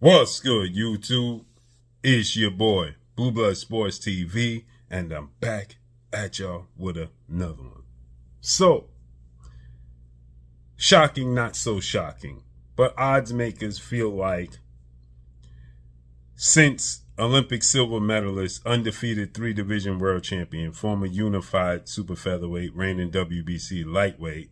What's good, YouTube? It's your boy, Blue Blood Sports TV, and I'm back at y'all with another one. So, shocking, not so shocking, but odds makers feel like since Olympic silver medalist, undefeated 3-division world champion, former unified super featherweight, reigning WBC lightweight,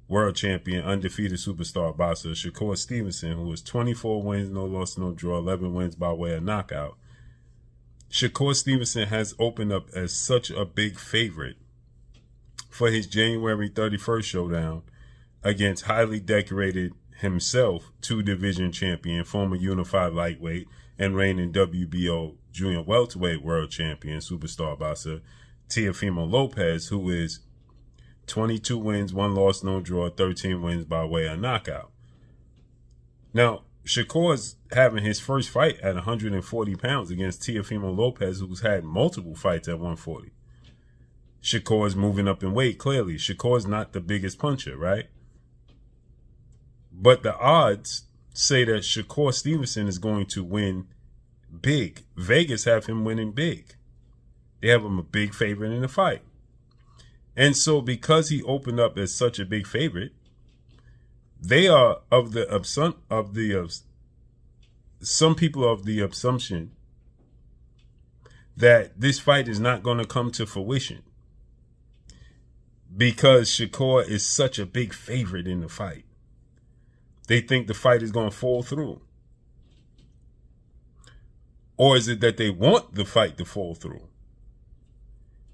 world champion, undefeated superstar boxer Shakur Stevenson, who was 24 wins, no loss, no draw, 11 wins by way of knockout. Shakur Stevenson has opened up as such a big favorite for his January 31st showdown against highly decorated himself, 2-division champion, former unified lightweight, and reigning WBO junior welterweight world champion, superstar boxer Teofimo Lopez, who is 22 wins, 1 loss, no draw, 13 wins by way of knockout. Now, Shakur is having his first fight at 140 pounds against Teofimo Lopez, who's had multiple fights at 140. Shakur is moving up in weight, clearly. Shakur is not the biggest puncher, right? But the odds say that Shakur Stevenson is going to win big. Vegas have him winning big. They have him a big favorite in the fight. And so because he opened up as such a big favorite, they are some people of the assumption that this fight is not going to come to fruition because Shakur is such a big favorite in the fight. They think the fight is going to fall through. Or is it that they want the fight to fall through?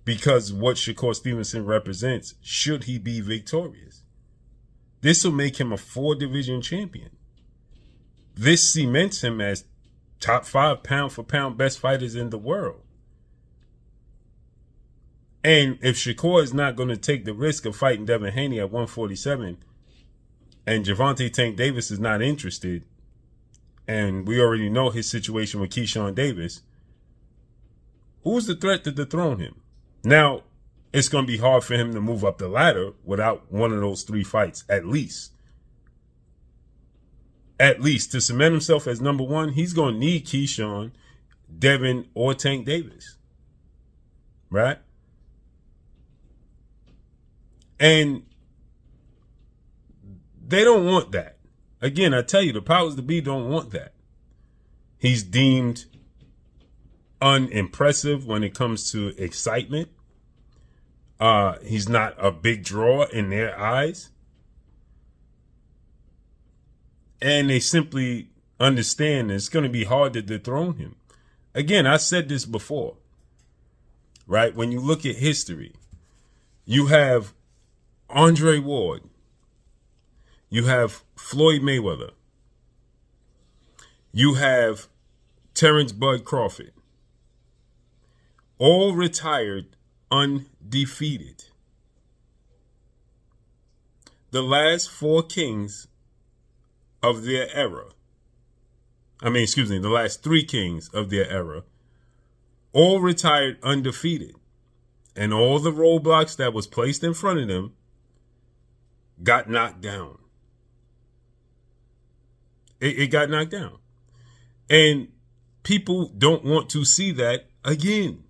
Because what Shakur Stevenson represents, should he be victorious, this will make him a 4-division champion. This cements him as top 5 pound-for-pound best fighters in the world. And if Shakur is not going to take the risk of fighting Devin Haney at 147, and Gervonta Tank Davis is not interested, and we already know his situation with Keyshawn Davis, who's the threat to dethrone him? Now, it's going to be hard for him to move up the ladder without one of those 3 fights, at least. At least, to cement himself as number 1, he's going to need Keyshawn, Devin, or Tank Davis. Right? And they don't want that. Again, I tell you, the powers that be don't want that. He's deemed unimpressive when it comes to excitement. He's not a big draw in their eyes. And they simply understand it's going to be hard to dethrone him. Again, I said this before, right? When you look at history, you have Andre Ward, you have Floyd Mayweather, you have Terrence Bud Crawford, all retired undefeated. The last 4 kings of their era, the last 3 kings of their era, all retired undefeated. And all the roadblocks that was placed in front of them got knocked down. It got knocked down. And people don't want to see that again.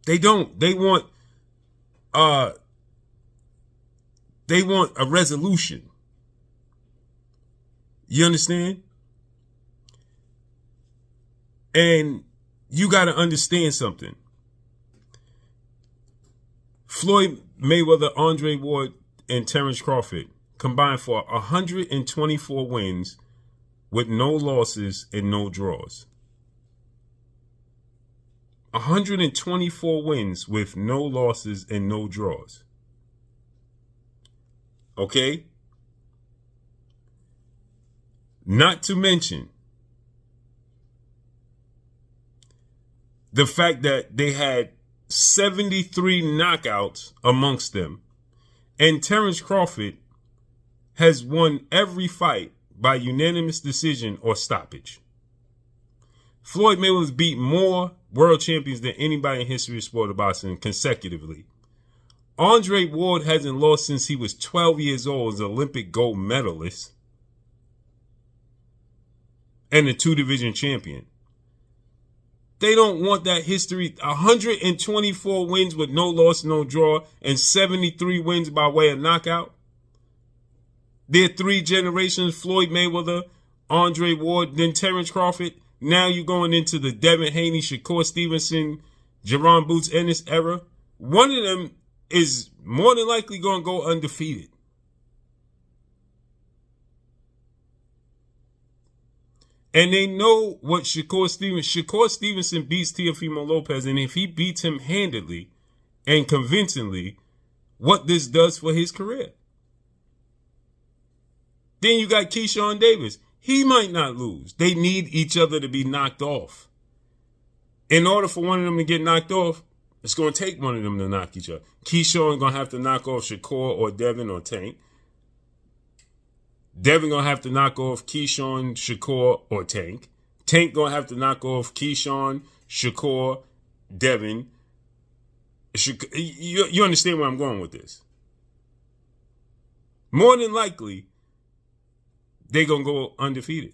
They don't. They want a resolution. You understand? And you got to understand something. Floyd Mayweather, Andre Ward, and Terrence Crawford combined for 124 wins with no losses and no draws. 124 wins with no losses and no draws. Okay? Not to mention the fact that they had 73 knockouts amongst them. And Terrence Crawford has won every fight by unanimous decision or stoppage. Floyd Mayweather's beat more world champions than anybody in history of sport of boxing consecutively. Andre Ward hasn't lost since he was 12 years old as an Olympic gold medalist. and the 2-division champion. They don't want that history. 124 wins with no loss, no draw, and 73 wins by way of knockout. They're 3 generations: Floyd Mayweather, Andre Ward, then Terrence Crawford. Now you're going into the Devin Haney, Shakur Stevenson, Jerron Boots Ennis era. One of them is more than likely going to go undefeated. And they know what Shakur Stevenson beats Teofimo Lopez, and if he beats him handedly and convincingly, what this does for his career. Then you got Keyshawn Davis. He might not lose. They need each other to be knocked off. In order for one of them to get knocked off, it's going to take one of them to knock each other. Keyshawn going to have to knock off Shakur or Devin or Tank. Devin going to have to knock off Keyshawn, Shakur, or Tank. Tank going to have to knock off Keyshawn, Shakur, Devin. You understand where I'm going with this? More than likely, they're going to go undefeated.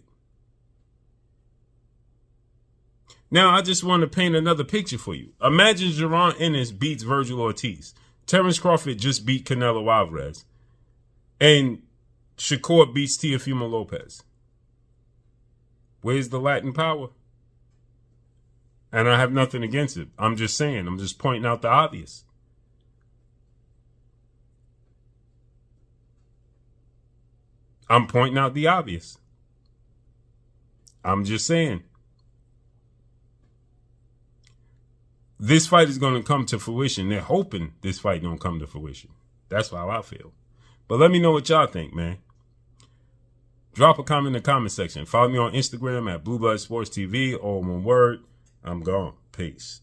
Now, I just want to paint another picture for you. Imagine Jerron Ennis beats Virgil Ortiz. Terrence Crawford just beat Canelo Alvarez. And Shakur beats Teofimo Lopez. Where's the Latin power? And I have nothing against it. I'm just saying. I'm just pointing out the obvious. I'm pointing out the obvious. I'm just saying. This fight is going to come to fruition. They're hoping this fight don't come to fruition. That's how I feel. But let me know what y'all think, man. Drop a comment in the comment section. Follow me on Instagram at Blue Blood Sports TV. All one word. I'm gone. Peace.